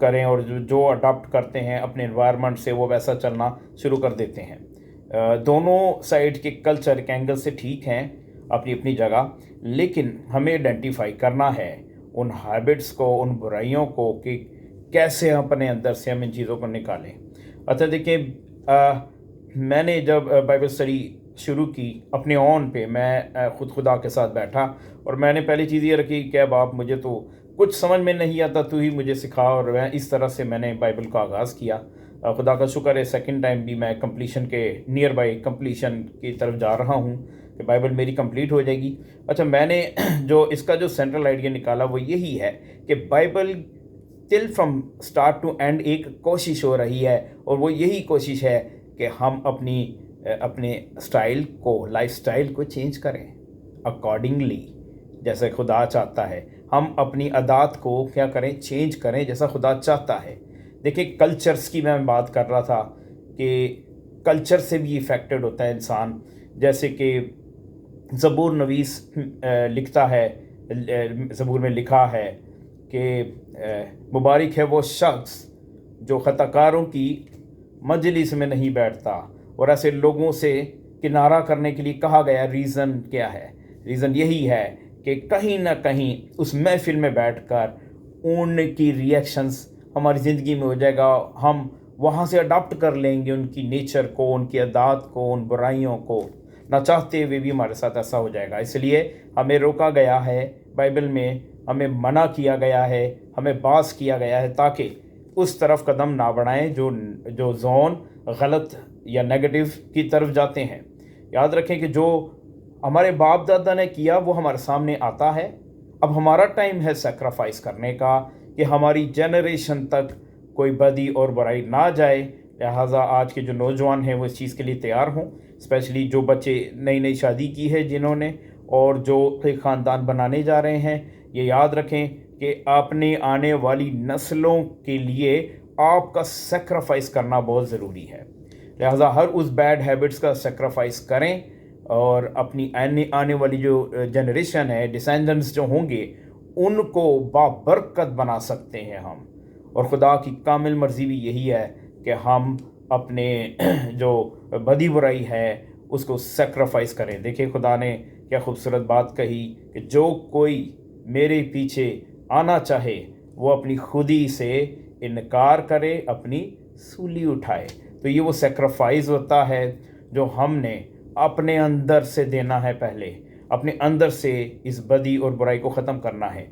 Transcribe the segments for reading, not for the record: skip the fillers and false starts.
کریں اور جو اڈاپٹ کرتے ہیں اپنے انوائرمنٹ سے وہ ویسا چلنا شروع کر دیتے ہیں. دونوں سائڈ کے کلچر ایک اینگل سے ٹھیک ہیں اپنی اپنی جگہ، لیکن ہمیں آئیڈینٹیفائی کرنا ہے ان ہیبٹس کو، ان برائیوں کو، کہ کیسے اپنے اندر سے ہم ان چیزوں کو نکالیں. اچھا دیکھیں، میں نے جب بائبل اسٹڈی شروع کی اپنے اون پہ، میں خود خدا کے ساتھ بیٹھا اور میں نے پہلی چیز یہ رکھی کہ اب آپ، مجھے تو کچھ سمجھ میں نہیں آتا، تو ہی مجھے سکھا. اور میں اس طرح سے میں نے بائبل کا آغاز کیا. خدا کا شکر ہے سیکنڈ ٹائم بھی میں کمپلیشن کے نیئر بائی کمپلیشن کی طرف جا رہا ہوں کہ بائبل میری کمپلیٹ ہو جائے گی. اچھا، میں نے جو اس کا جو سینٹرل آئیڈیا نکالا وہ یہی ہے کہ Bible till from start to end ایک کوشش ہو رہی ہے، اور وہ یہی کوشش ہے کہ ہم اپنے سٹائل کو، لائف سٹائل کو چینج کریں اکارڈنگلی جیسے خدا چاہتا ہے. ہم اپنی عادات کو کیا کریں، چینج کریں جیسا خدا چاہتا ہے. دیکھیں، کلچرز کی میں بات کر رہا تھا کہ کلچر سے بھی افیکٹڈ ہوتا ہے انسان. جیسے کہ زبور نویس لکھتا ہے، زبور میں لکھا ہے کہ مبارک ہے وہ شخص جو خطا کاروں کی مجلس میں نہیں بیٹھتا. اور ایسے لوگوں سے کنارہ کرنے کے لیے کہا گیا. ریزن کیا ہے؟ ریزن یہی ہے کہ کہیں نہ کہیں اس محفل میں بیٹھ کر ان کی ریئیکشنز ہماری زندگی میں ہو جائے گا. ہم وہاں سے اڈاپٹ کر لیں گے ان کی نیچر کو، ان کی عادات کو، ان برائیوں کو. نہ چاہتے ہوئے بھی ہمارے ساتھ ایسا ہو جائے گا. اس لیے ہمیں روکا گیا ہے بائبل میں، ہمیں منع کیا گیا ہے، ہمیں باز کیا گیا ہے تاکہ اس طرف قدم نہ بڑھائیں جو زون غلط یا نیگیٹو کی طرف جاتے ہیں. یاد رکھیں کہ جو ہمارے باپ دادا نے کیا وہ ہمارے سامنے آتا ہے. اب ہمارا ٹائم ہے سیکریفائس کرنے کا کہ ہماری جنریشن تک کوئی بدی اور برائی نہ جائے. لہٰذا آج کے جو نوجوان ہیں وہ اس چیز کے لیے تیار ہوں، اسپیشلی جو بچے نئی شادی کی ہے جنہوں نے، اور جو ایک خاندان بنانے جا رہے ہیں. یہ یاد رکھیں کہ اپنے آنے والی نسلوں کے لیے آپ کا سیکریفائس کرنا بہت ضروری ہے. لہٰذا ہر اس بیڈ ہیبٹس کا سیکریفائس کریں اور اپنی آنے والی جو جنریشن ہے، ڈیسینڈنٹس جو ہوں گے، ان کو بابرکت بنا سکتے ہیں ہم. اور خدا کی کامل مرضی بھی یہی ہے کہ ہم اپنے جو بدی برائی ہے اس کو سیکریفائس کریں. دیکھیں خدا نے کیا خوبصورت بات کہی کہ جو کوئی میرے پیچھے آنا چاہے وہ اپنی خودی سے انکار کرے، اپنی سولی اٹھائے. تو یہ وہ سیکریفائز ہوتا ہے جو ہم نے اپنے اندر سے دینا ہے. پہلے اپنے اندر سے اس بدی اور برائی کو ختم کرنا ہے.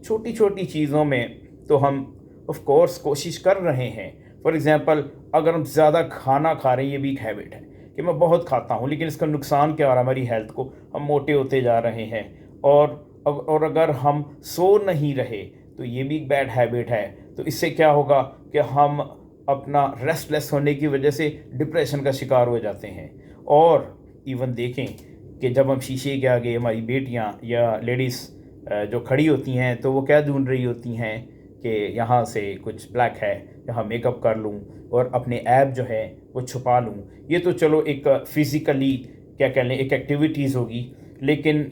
چھوٹی چھوٹی چیزوں میں تو ہم آف کورس کوشش کر رہے ہیں. فار ایگزامپل، اگر ہم زیادہ کھانا کھا رہے ہیں، یہ بھی ایک ہیبٹ ہے کہ میں بہت کھاتا ہوں، لیکن اس کا نقصان کیا ہو رہا ہے ہماری ہیلتھ کو، ہم موٹے ہوتے جا رہے ہیں. اور اگر ہم سو نہیں رہے تو یہ بھی ایک بیڈ ہیبٹ ہے. تو اس سے کیا ہوگا کہ ہم اپنا ریسٹ لیس ہونے کی وجہ سے ڈپریشن کا شکار ہو جاتے ہیں. اور ایون دیکھیں کہ جب ہم شیشے کے آگے، ہماری بیٹیاں یا لیڈیز جو کھڑی ہوتی ہیں تو وہ کیا ڈھونڈ رہی ہوتی ہیں کہ یہاں سے کچھ بلیک ہے، یہاں میک اپ کر لوں اور اپنے ایپ جو ہے وہ چھپا لوں. یہ تو چلو ایک فزیکلی کیا کہہ لیں ایک ایکٹیویٹیز ہوگی، لیکن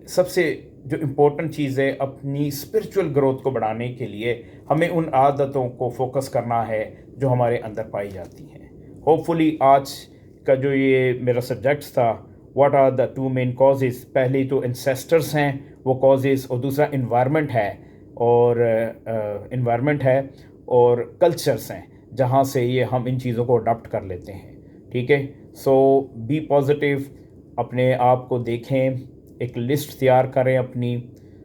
سب سے جو امپورٹنٹ چیز ہے اپنی اسپرچول گروتھ کو بڑھانے کے لیے ہمیں ان عادتوں کو فوکس کرنا ہے جو ہمارے اندر پائی جاتی ہیں. ہوپ فلی آج کا جو یہ میرا سبجیکٹس تھا، what are the two main causes, پہلی تو انسیسٹرس ہیں وہ کازز، اور دوسرا انوائرمنٹ ہے اور کلچرس ہیں جہاں سے یہ ہم ان چیزوں کو اڈاپٹ کر لیتے ہیں. ٹھیک ہے، سو بی پازیٹیو، اپنے آپ کو دیکھیں، ایک لسٹ تیار کریں اپنی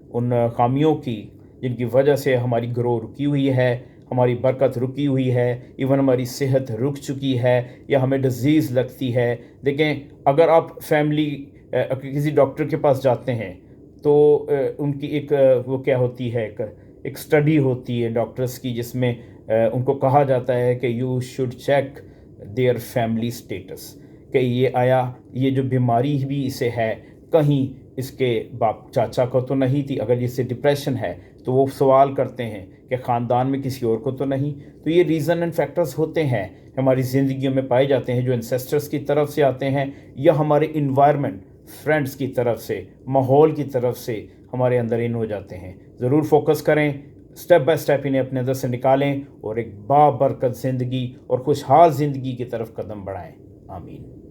ان خامیوں کی جن کی وجہ سے ہماری گرو رکی ہوئی ہے، ہماری برکت رکی ہوئی ہے، ایون ہماری صحت رک چکی ہے یا ہمیں ڈزیز لگتی ہے. دیکھیں، اگر آپ فیملی کسی ڈاکٹر کے پاس جاتے ہیں تو ان کی ایک وہ کیا ہوتی ہے، ایک اسٹڈی ہوتی ہے ڈاکٹرز کی، جس میں ان کو کہا جاتا ہے کہ you should check their family status, کہ یہ جو بیماری بھی اسے ہے کہیں اس کے باپ چاچا کو تو نہیں تھی. اگر اسے ڈپریشن ہے تو وہ سوال کرتے ہیں کہ خاندان میں کسی اور کو تو نہیں. تو یہ ریزن اینڈ فیکٹرز ہوتے ہیں ہماری زندگیوں میں پائے جاتے ہیں جو انسیسٹرز کی طرف سے آتے ہیں یا ہمارے انوائرمنٹ، فرینڈز کی طرف سے، ماحول کی طرف سے ہمارے اندر ان ہو جاتے ہیں. ضرور فوکس کریں اسٹیپ بائی اسٹیپ انہیں اپنے اندر سے نکالیں اور ایک بابرکت زندگی اور خوشحال زندگی کی طرف قدم بڑھائیں. آمین.